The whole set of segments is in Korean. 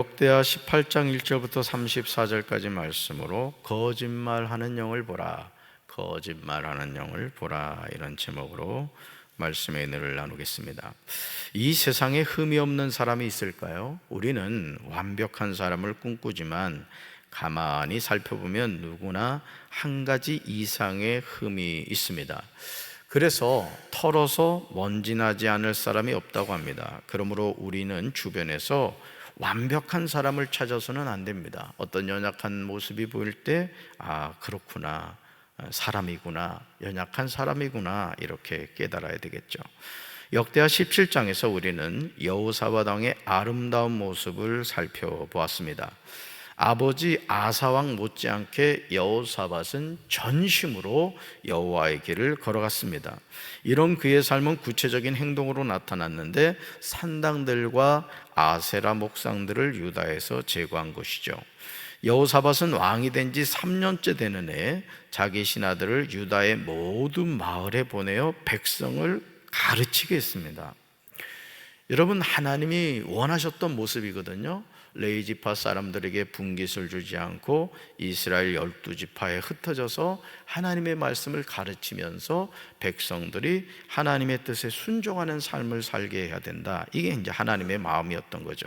역대하 18장 1절부터 34절까지 말씀으로 거짓말하는 영을 보라, 거짓말하는 영을 보라, 이런 제목으로 말씀의 은혜를 나누겠습니다. 이 세상에 흠이 없는 사람이 있을까요? 우리는 완벽한 사람을 꿈꾸지만 가만히 살펴보면 누구나 한 가지 이상의 흠이 있습니다. 그래서 털어서 먼지 나지 않을 사람이 없다고 합니다. 그러므로 우리는 주변에서 완벽한 사람을 찾아서는 안 됩니다. 어떤 연약한 모습이 보일 때 그렇구나, 사람이구나, 연약한 사람이구나, 이렇게 깨달아야 되겠죠. 역대하 17장에서 우리는 여호사밧 왕의 아름다운 모습을 살펴보았습니다. 아버지 아사왕 못지않게 여호사밧은 전심으로 여호와의 길을 걸어갔습니다. 이런 그의 삶은 구체적인 행동으로 나타났는데 산당들과 아세라 목상들을 유다에서 제거한 것이죠. 여호사밧은 왕이 된 지 3년째 되는 해에 자기 신하들을 유다의 모든 마을에 보내어 백성을 가르치게 했습니다. 여러분, 하나님이 원하셨던 모습이거든요. 레위지파 사람들에게 분깃을 주지 않고 이스라엘 12지파에 흩어져서 하나님의 말씀을 가르치면서 백성들이 하나님의 뜻에 순종하는 삶을 살게 해야 된다. 이게 이제 하나님의 마음이었던 거죠.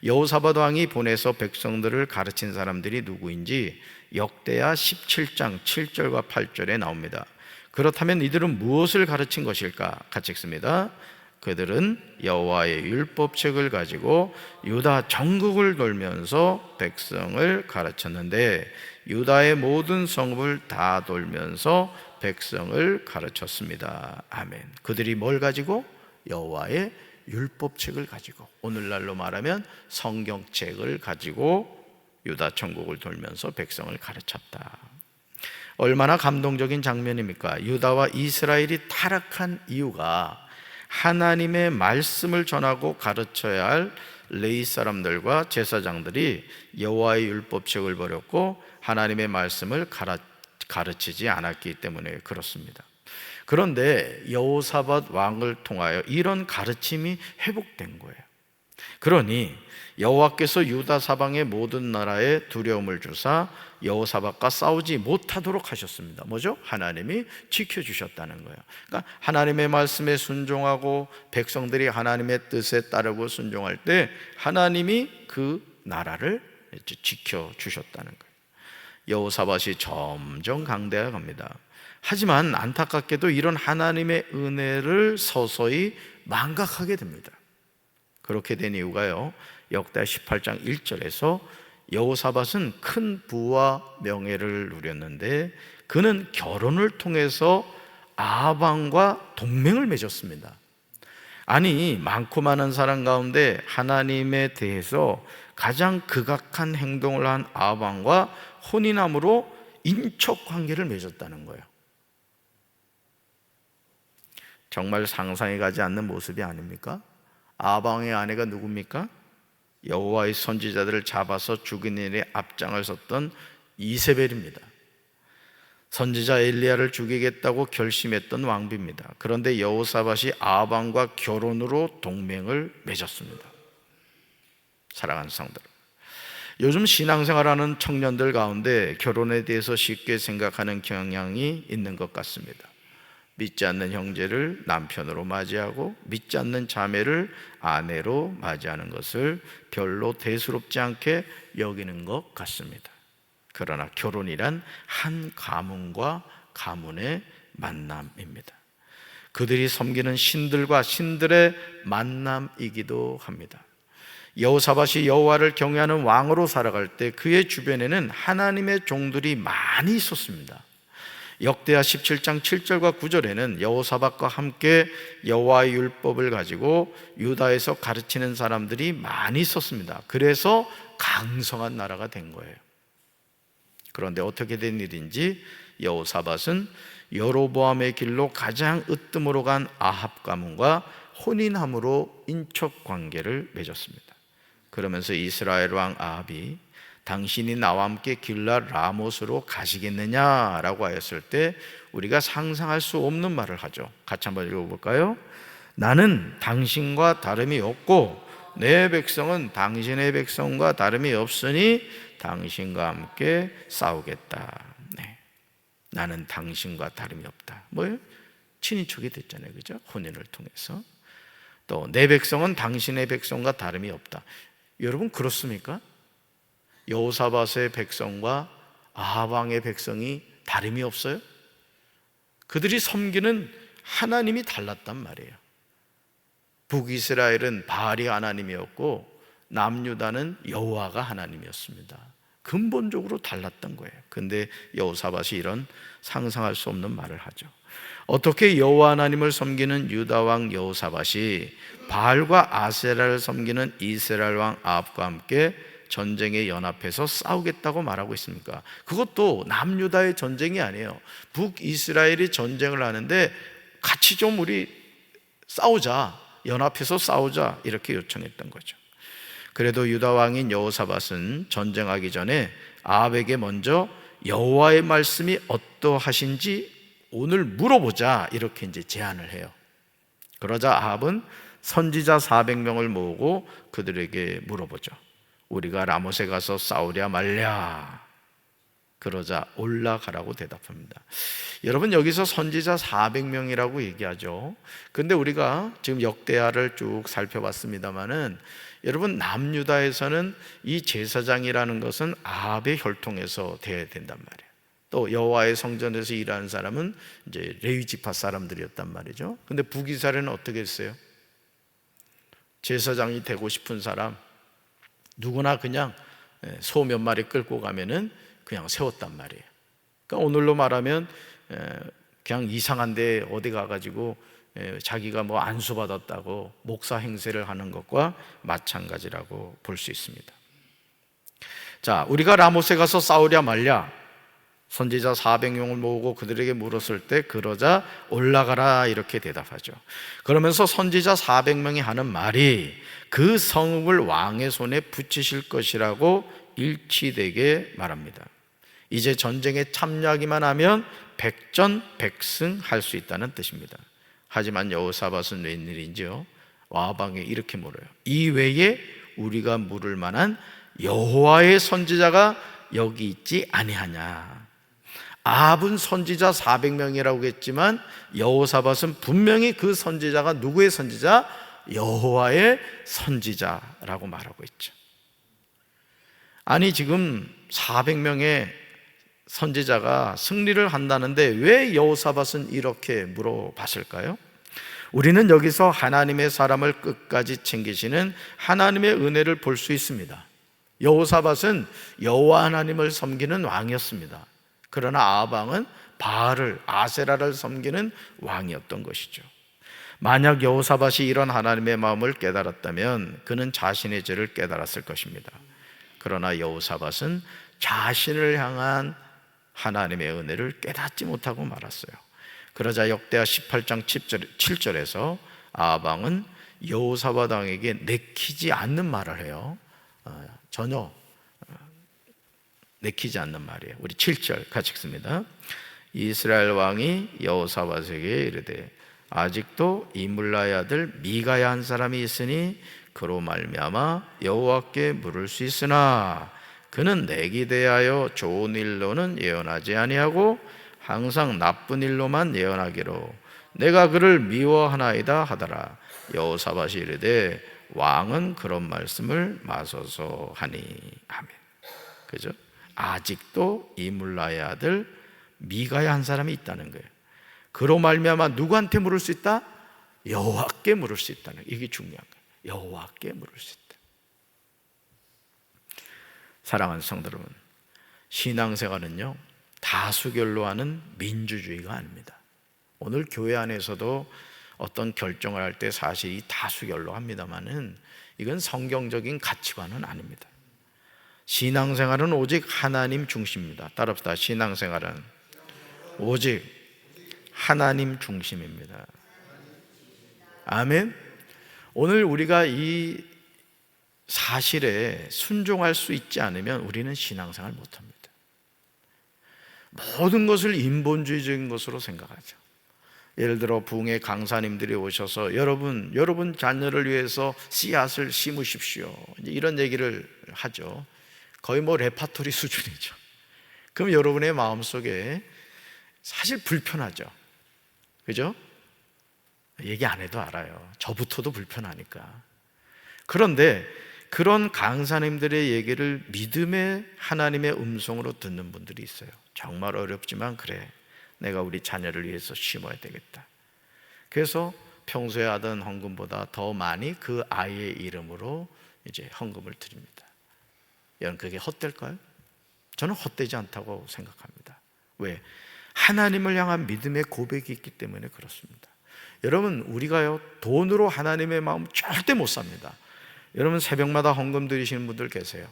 여호사밧 왕이 보내서 백성들을 가르친 사람들이 누구인지 역대하 17장 7절과 8절에 나옵니다. 그렇다면 이들은 무엇을 가르친 것일까? 같이 읽습니다. 그들은 여호와의 율법책을 가지고 유다 전국을 돌면서 백성을 가르쳤는데 유다의 모든 성읍을 다 돌면서 백성을 가르쳤습니다. 아멘. 그들이 뭘 가지고? 여호와의 율법책을 가지고, 오늘날로 말하면 성경책을 가지고 유다 전국을 돌면서 백성을 가르쳤다. 얼마나 감동적인 장면입니까? 유다와 이스라엘이 타락한 이유가 하나님의 말씀을 전하고 가르쳐야 할 레위 사람들과 제사장들이 여호와의 율법책을 버렸고 하나님의 말씀을 가르치지 않았기 때문에 그렇습니다. 그런데 여호사밧 왕을 통하여 이런 가르침이 회복된 거예요. 그러니 여호와께서 유다 사방의 모든 나라에 두려움을 주사 여호사밧과 싸우지 못하도록 하셨습니다. 뭐죠? 하나님이 지켜주셨다는 거예요. 그러니까 하나님의 말씀에 순종하고 백성들이 하나님의 뜻에 따르고 순종할 때 하나님이 그 나라를 지켜주셨다는 거예요. 여호사밧이 점점 강대해 갑니다. 하지만 안타깝게도 이런 하나님의 은혜를 서서히 망각하게 됩니다. 그렇게 된 이유가요, 역대하 18장 1절에서 여호사밧은 큰 부와 명예를 누렸는데 그는 결혼을 통해서 아합 왕과 동맹을 맺었습니다. 아니, 많고 많은 사람 가운데 하나님에 대해서 가장 극악한 행동을 한 아합 왕과 혼인함으로 인척 관계를 맺었다는 거예요. 정말 상상이 가지 않는 모습이 아닙니까? 아합 왕의 아내가 누굽니까? 여호와의 선지자들을 잡아서 죽이는 일에 앞장을 섰던 이세벨입니다. 선지자 엘리야를 죽이겠다고 결심했던 왕비입니다. 그런데 여호사밧이 아합 왕과 결혼으로 동맹을 맺었습니다. 사랑하는 성도들, 요즘 신앙생활하는 청년들 가운데 결혼에 대해서 쉽게 생각하는 경향이 있는 것 같습니다. 믿지 않는 형제를 남편으로 맞이하고 믿지 않는 자매를 아내로 맞이하는 것을 별로 대수롭지 않게 여기는 것 같습니다. 그러나 결혼이란 한 가문과 가문의 만남입니다. 그들이 섬기는 신들과 신들의 만남이기도 합니다. 여호사밧이 여호와를 경외하는 왕으로 살아갈 때 그의 주변에는 하나님의 종들이 많이 있었습니다. 역대하 17장 7절과 9절에는 여호사밧과 함께 여호와의 율법을 가지고 유다에서 가르치는 사람들이 많이 있었습니다. 그래서 강성한 나라가 된 거예요. 그런데 어떻게 된 일인지 여호사밧은 여로보암의 길로 가장 으뜸으로 간 아합 가문과 혼인함으로 인척 관계를 맺었습니다. 그러면서 이스라엘 왕 아합이 당신이 나와 함께 길랏 라못으로 가시겠느냐라고 하였을 때 우리가 상상할 수 없는 말을 하죠. 같이 한번 읽어볼까요? 나는 당신과 다름이 없고 내 백성은 당신의 백성과 다름이 없으니 당신과 함께 싸우겠다. 네. 나는 당신과 다름이 없다. 뭐예요? 친인척이 됐잖아요, 그죠? 혼인을 통해서. 또 내 백성은 당신의 백성과 다름이 없다. 여러분 그렇습니까? 여호사밧의 백성과 아합 왕의 백성이 다름이 없어요? 그들이 섬기는 하나님이 달랐단 말이에요. 북이스라엘은 바알이 하나님이었고 남유다는 여호와가 하나님이었습니다. 근본적으로 달랐던 거예요. 근데 여호사밧이 이런 상상할 수 없는 말을 하죠. 어떻게 여호와 하나님을 섬기는 유다 왕 여호사밧이 바알과 아세라를 섬기는 이스라엘 왕 아합과 함께 전쟁에 연합해서 싸우겠다고 말하고 있습니까? 그것도 남유다의 전쟁이 아니에요. 북이스라엘이 전쟁을 하는데 같이 좀 우리 싸우자, 연합해서 싸우자 이렇게 요청했던 거죠. 그래도 유다 왕인 여호사밧은 전쟁하기 전에 아합에게 먼저 여호와의 말씀이 어떠하신지 오늘 물어보자 이렇게 이제 제안을 해요. 그러자 아합은 선지자 400명을 모으고 그들에게 물어보죠. 우리가 라못에 가서 싸우랴 말랴. 그러자 올라가라고 대답합니다. 여러분 여기서 선지자 400명이라고 얘기하죠. 근데 우리가 지금 역대하를 쭉 살펴봤습니다마는 여러분 남유다에서는 이 제사장이라는 것은 아합의 혈통에서 돼야 된단 말이에요. 또 여호와의 성전에서 일하는 사람은 이제 레위 지파 사람들이었단 말이죠. 근데 북이스라엘은 어떻게 했어요? 제사장이 되고 싶은 사람 누구나 그냥 소 몇 마리 끌고 가면은 그냥 세웠단 말이에요. 그러니까 오늘로 말하면 그냥 이상한 데 어디 가가지고 자기가 뭐 안수받았다고 목사 행세를 하는 것과 마찬가지라고 볼 수 있습니다. 자, 우리가 라못에 가서 싸우랴 말랴. 선지자 400명을 모으고 그들에게 물었을 때 그러자 올라가라 이렇게 대답하죠. 그러면서 선지자 400명이 하는 말이 그 성읍을 왕의 손에 붙이실 것이라고 일치되게 말합니다. 이제 전쟁에 참여하기만 하면 백전백승할 수 있다는 뜻입니다. 하지만 여호사밧은 웬일인지요? 와방에 이렇게 물어요. 이 외에 우리가 물을 만한 여호와의 선지자가 여기 있지 아니하냐. 아합은 선지자 400명이라고 했지만 여호사밧은 분명히 그 선지자가 누구의 선지자? 여호와의 선지자라고 말하고 있죠. 아니 지금 400명의 선지자가 승리를 한다는데 왜 여호사밧은 이렇게 물어봤을까요? 우리는 여기서 하나님의 사람을 끝까지 챙기시는 하나님의 은혜를 볼 수 있습니다. 여호사밧은 여호와 하나님을 섬기는 왕이었습니다. 그러나 아합 왕은 바알을 아세라를 섬기는 왕이었던 것이죠. 만약 여호사밧이 이런 하나님의 마음을 깨달았다면 그는 자신의 죄를 깨달았을 것입니다. 그러나 여호사밧은 자신을 향한 하나님의 은혜를 깨닫지 못하고 말았어요. 그러자 역대하 18장 7절에서 아합 왕은 여호사밧 왕에게 내키지 않는 말을 해요. 전혀 내키지 않는 말이에요. 우리 7절 같이 읽습니다. 이스라엘 왕이 여호사밧에게 이르되 아직도 이물라의 아들 미가야 한 사람이 있으니 그로 말미암아 여호와께 물을 수 있으나 그는 내게 대하여 좋은 일로는 예언하지 아니하고 항상 나쁜 일로만 예언하기로 내가 그를 미워하나이다 하더라. 여호사밧이 이르되 왕은 그런 말씀을 마소서 하니. 아멘. 그죠? 아직도 이물라의 아들 미가야 한 사람이 있다는 거예요. 그로 말미암아 누구한테 물을 수 있다? 여호와께 물을 수 있다는 거예요. 이게 중요한 거예요. 여호와께 물을 수 있다. 사랑하는 성도 여러분, 신앙생활은요 다수결로 하는 민주주의가 아닙니다. 오늘 교회 안에서도 어떤 결정을 할 때 사실 이 다수결로 합니다만은 이건 성경적인 가치관은 아닙니다. 신앙생활은 오직 하나님 중심입니다. 따라합시다. 신앙생활은 오직 하나님 중심입니다. 아멘. 오늘 우리가 이 사실에 순종할 수 있지 않으면 우리는 신앙생활 못합니다. 모든 것을 인본주의적인 것으로 생각하죠. 예를 들어 부흥의 강사님들이 오셔서 여러분 자녀를 위해서 씨앗을 심으십시오, 이제 이런 얘기를 하죠. 거의 뭐 레파토리 수준이죠. 그럼 여러분의 마음속에 사실 불편하죠. 그죠? 얘기 안 해도 알아요. 저부터도 불편하니까. 그런데 그런 강사님들의 얘기를 믿음의 하나님의 음성으로 듣는 분들이 있어요. 정말 어렵지만 그래, 내가 우리 자녀를 위해서 심어야 되겠다. 그래서 평소에 하던 헌금보다 더 많이 그 아이의 이름으로 이제 헌금을 드립니다. 여러분, 그게 헛될까요? 저는 헛되지 않다고 생각합니다. 왜? 하나님을 향한 믿음의 고백이 있기 때문에 그렇습니다. 여러분, 우리가요 돈으로 하나님의 마음 절대 못 삽니다. 여러분, 새벽마다 헌금 드리시는 분들 계세요.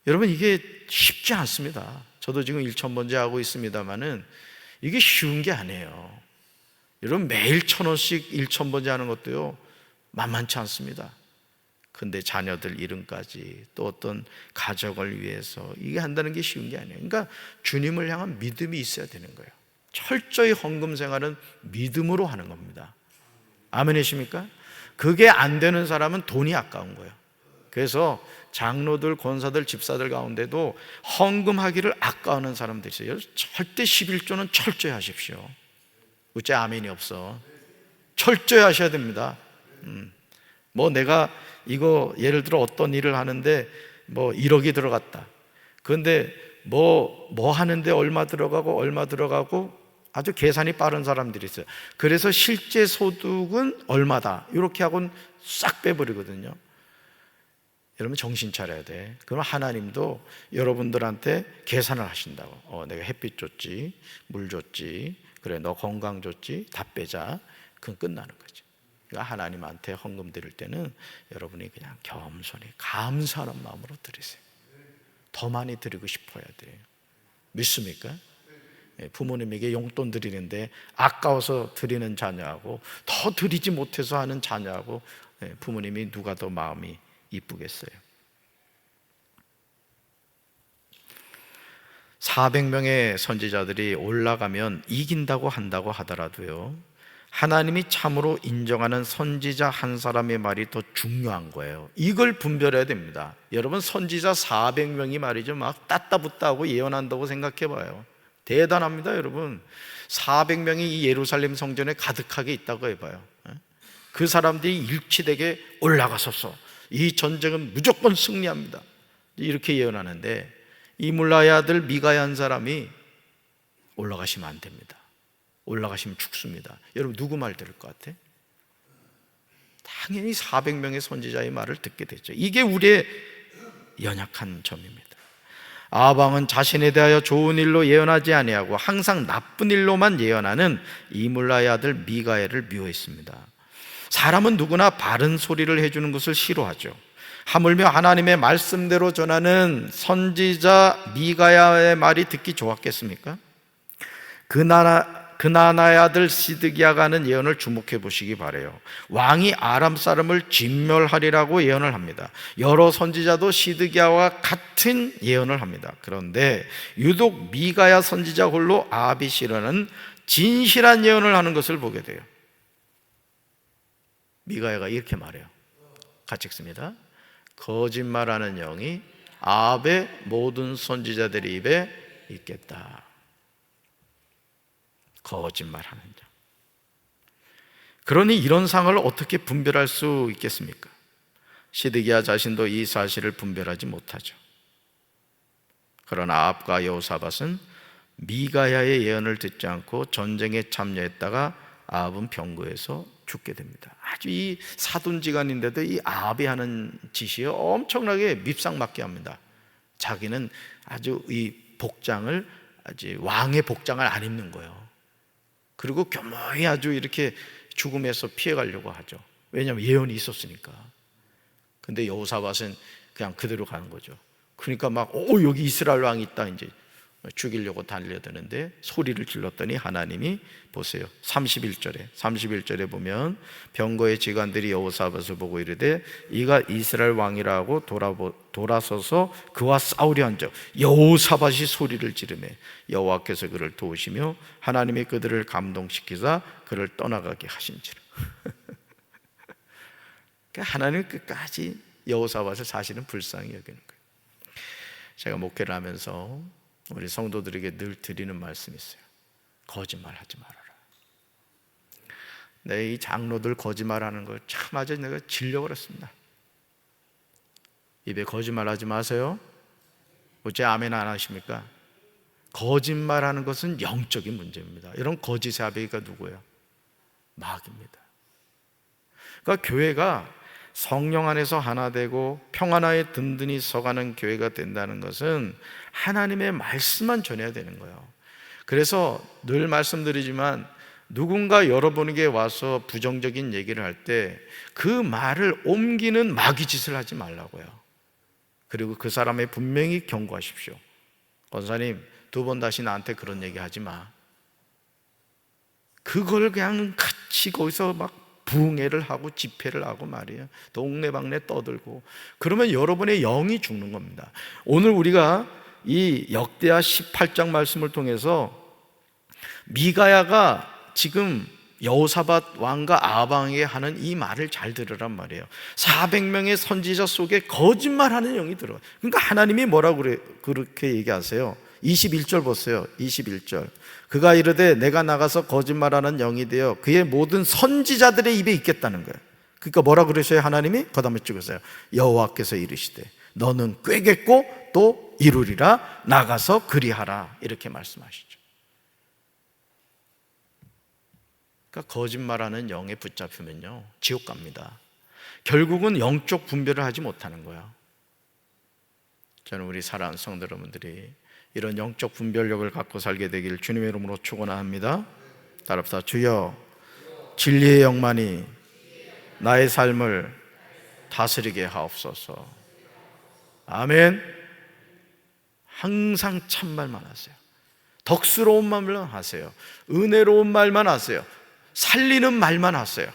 여러분, 이게 쉽지 않습니다. 저도 지금 1,000번째 하고 있습니다만은 이게 쉬운 게 아니에요. 여러분, 매일 1,000원씩 1,000번째 하는 것도요 만만치 않습니다. 근데 자녀들 이름까지 또 어떤 가족을 위해서 이게 한다는 게 쉬운 게 아니에요. 그러니까 주님을 향한 믿음이 있어야 되는 거예요. 철저히 헌금 생활은 믿음으로 하는 겁니다. 아멘이십니까? 그게 안 되는 사람은 돈이 아까운 거예요. 그래서 장로들, 권사들, 집사들 가운데도 헌금하기를 아까워하는 사람들이 있어요. 절대 11조는 철저히 하십시오. 어째 아멘이 없어? 철저히 하셔야 됩니다. 뭐 내가 이거 예를 들어 어떤 일을 하는데 뭐 1억이 들어갔다. 그런데 뭐 하는데 얼마 들어가고 아주 계산이 빠른 사람들이 있어요. 그래서 실제 소득은 얼마다 이렇게 하고는 싹 빼버리거든요. 여러분, 정신 차려야 돼. 그럼 하나님도 여러분들한테 계산을 하신다고. 내가 햇빛 줬지, 물 줬지, 그래 너 건강 줬지, 다 빼자. 그건 끝나는 거죠. 그러니까 하나님한테 헌금 드릴 때는 여러분이 그냥 겸손히 감사하는 마음으로 드리세요. 더 많이 드리고 싶어야 돼요. 믿습니까? 부모님에게 용돈 드리는데 아까워서 드리는 자녀하고 더 드리지 못해서 하는 자녀하고 부모님이 누가 더 마음이 이쁘겠어요? 400명의 선지자들이 올라가면 이긴다고 한다고 하더라도요, 하나님이 참으로 인정하는 선지자 한 사람의 말이 더 중요한 거예요. 이걸 분별해야 됩니다. 여러분, 선지자 400명이 말이죠 막 따따붙다고 예언한다고 생각해 봐요. 대단합니다. 여러분, 400명이 이 예루살렘 성전에 가득하게 있다고 해봐요. 그 사람들이 일치되게 올라가소서, 이 전쟁은 무조건 승리합니다, 이렇게 예언하는데 이물라의 아들 미가야 한 사람이 올라가시면 안 됩니다. 올라가시면 죽습니다. 여러분, 누구 말 들을 것 같아? 당연히 400명의 선지자의 말을 듣게 되죠. 이게 우리의 연약한 점입니다. 아방은 자신에 대하여 좋은 일로 예언하지 아니하고 항상 나쁜 일로만 예언하는 이물라의 아들 미가야를 미워했습니다. 사람은 누구나 바른 소리를 해주는 것을 싫어하죠. 하물며 하나님의 말씀대로 전하는 선지자 미가야의 말이 듣기 좋았겠습니까? 그나나의 아들 시드기야가 하는 예언을 주목해 보시기 바라요. 왕이 아람 사람을 진멸하리라고 예언을 합니다. 여러 선지자도 시드기야와 같은 예언을 합니다. 그런데 유독 미가야 선지자 홀로 아합이 싫어하는 진실한 예언을 하는 것을 보게 돼요. 미가야가 이렇게 말해요. 같이 읽습니다. 거짓말하는 영이 아합의 모든 선지자들의 입에 있겠다. 거짓말하는 자. 그러니 이런 상을 어떻게 분별할 수 있겠습니까? 시드기야 자신도 이 사실을 분별하지 못하죠. 그러나 아합과 여호사밧은 미가야의 예언을 듣지 않고 전쟁에 참여했다가 아합은 병거에서 죽게 됩니다. 아주 이 사돈지간인데도 이 아합이 하는 짓이 엄청나게 밉상맞게 합니다. 자기는 아주 이 복장을, 아주 왕의 복장을 안 입는 거예요. 그리고 교묘히 아주 이렇게 죽음에서 피해가려고 하죠. 왜냐하면 예언이 있었으니까. 근데 여호사밧은 그냥 그대로 가는 거죠. 그러니까 막 여기 이스라엘 왕이 있다, 이제 죽이려고 달려드는데 소리를 질렀더니 하나님이 보세요. 31절에 보면 병거의 지관들이 여호사밧을 보고 이르되 이가 이스라엘 왕이라고 돌아서서 그와 싸우려 한즉 여호사밧이 소리를 지르매 여호와께서 그를 도우시며 하나님이 그들을 감동시키사 그를 떠나가게 하신지라. 하나님은 끝까지 여호사밧을 사실은 불쌍히 여기는 거예요. 제가 목회를 하면서 우리 성도들에게 늘 드리는 말씀이 있어요. 거짓말하지 말아라. 내 이 장로들 거짓말하는 걸 참 아주 내가 질려버렸습니다. 입에 거짓말하지 마세요. 어째 아멘 안 하십니까? 거짓말하는 것은 영적인 문제입니다. 이런 거짓의 아베이가 누구예요? 마귀입니다. 그러니까 교회가 성령 안에서 하나 되고 평안하에 든든히 서가는 교회가 된다는 것은 하나님의 말씀만 전해야 되는 거예요. 그래서 늘 말씀드리지만 누군가 여러분에게 와서 부정적인 얘기를 할 때 그 말을 옮기는 마귀 짓을 하지 말라고요. 그리고 그 사람의 분명히 경고하십시오. 권사님, 2번 다시 나한테 그런 얘기 하지 마. 그걸 그냥 같이 거기서 막 부흥회를 하고 집회를 하고 말이에요. 동네방네 떠들고 그러면 여러분의 영이 죽는 겁니다. 오늘 우리가 이 역대하 18장 말씀을 통해서 미가야가 지금 여호사밧 왕과 아방에게 하는 이 말을 잘 들으란 말이에요. 400명의 선지자 속에 거짓말하는 영이 들어요. 그러니까 하나님이 뭐라고 그렇게 얘기하세요? 21절 보세요. 21절. 그가 이르되 내가 나가서 거짓말하는 영이 되어 그의 모든 선지자들의 입에 있겠다는 거예요. 그러니까 뭐라 그러셔요? 하나님이? 그 다음에 찍으세요. 여호와께서 이르시되 너는 꾀겠고 또 이루리라. 나가서 그리하라. 이렇게 말씀하시죠. 그러니까 거짓말하는 영에 붙잡히면요 지옥 갑니다. 결국은 영적 분별을 하지 못하는 거예요. 저는 우리 사랑하는 성도 여러분들이 이런 영적 분별력을 갖고 살게 되기를 주님의 이름으로 축원합니다. 따라합시다. 주여, 진리의 영만이 나의 삶을 다스리게 하옵소서. 아멘. 항상 참말만 하세요. 덕스러운 말만 하세요. 은혜로운 말만 하세요. 살리는 말만 하세요.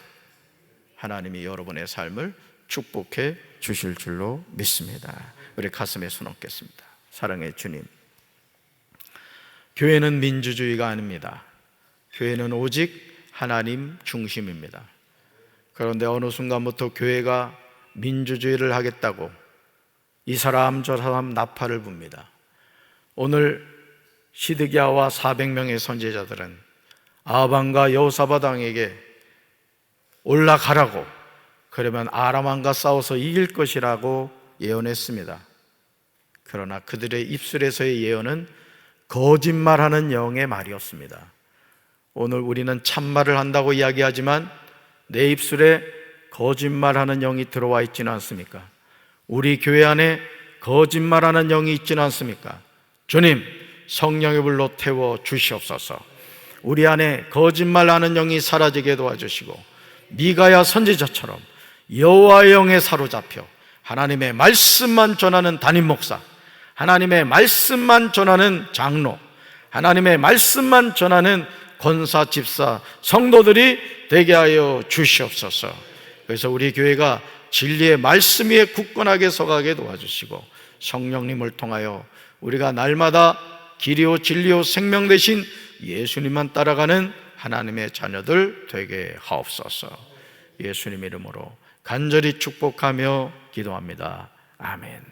하나님이 여러분의 삶을 축복해 주실 줄로 믿습니다. 우리 가슴에 손 얹겠습니다. 사랑의 주님, 교회는 민주주의가 아닙니다. 교회는 오직 하나님 중심입니다. 그런데 어느 순간부터 교회가 민주주의를 하겠다고 이 사람 저 사람 나팔을 붑니다. 오늘 시드기야와 400명의 선지자들은 아방과 여호사밧 왕에게 올라가라고, 그러면 아람 왕과 싸워서 이길 것이라고 예언했습니다. 그러나 그들의 입술에서의 예언은 거짓말하는 영의 말이었습니다. 오늘 우리는 참말을 한다고 이야기하지만 내 입술에 거짓말하는 영이 들어와 있지는 않습니까? 우리 교회 안에 거짓말하는 영이 있지는 않습니까? 주님, 성령의 불로 태워 주시옵소서. 우리 안에 거짓말하는 영이 사라지게 도와주시고 미가야 선지자처럼 여호와의 영에 사로잡혀 하나님의 말씀만 전하는 담임 목사, 하나님의 말씀만 전하는 장로, 하나님의 말씀만 전하는 권사, 집사, 성도들이 되게 하여 주시옵소서. 그래서 우리 교회가 진리의 말씀 위에 굳건하게 서가게 도와주시고 성령님을 통하여 우리가 날마다 길이요 진리요 생명 되신 예수님만 따라가는 하나님의 자녀들 되게 하옵소서. 예수님 이름으로 간절히 축복하며 기도합니다. 아멘.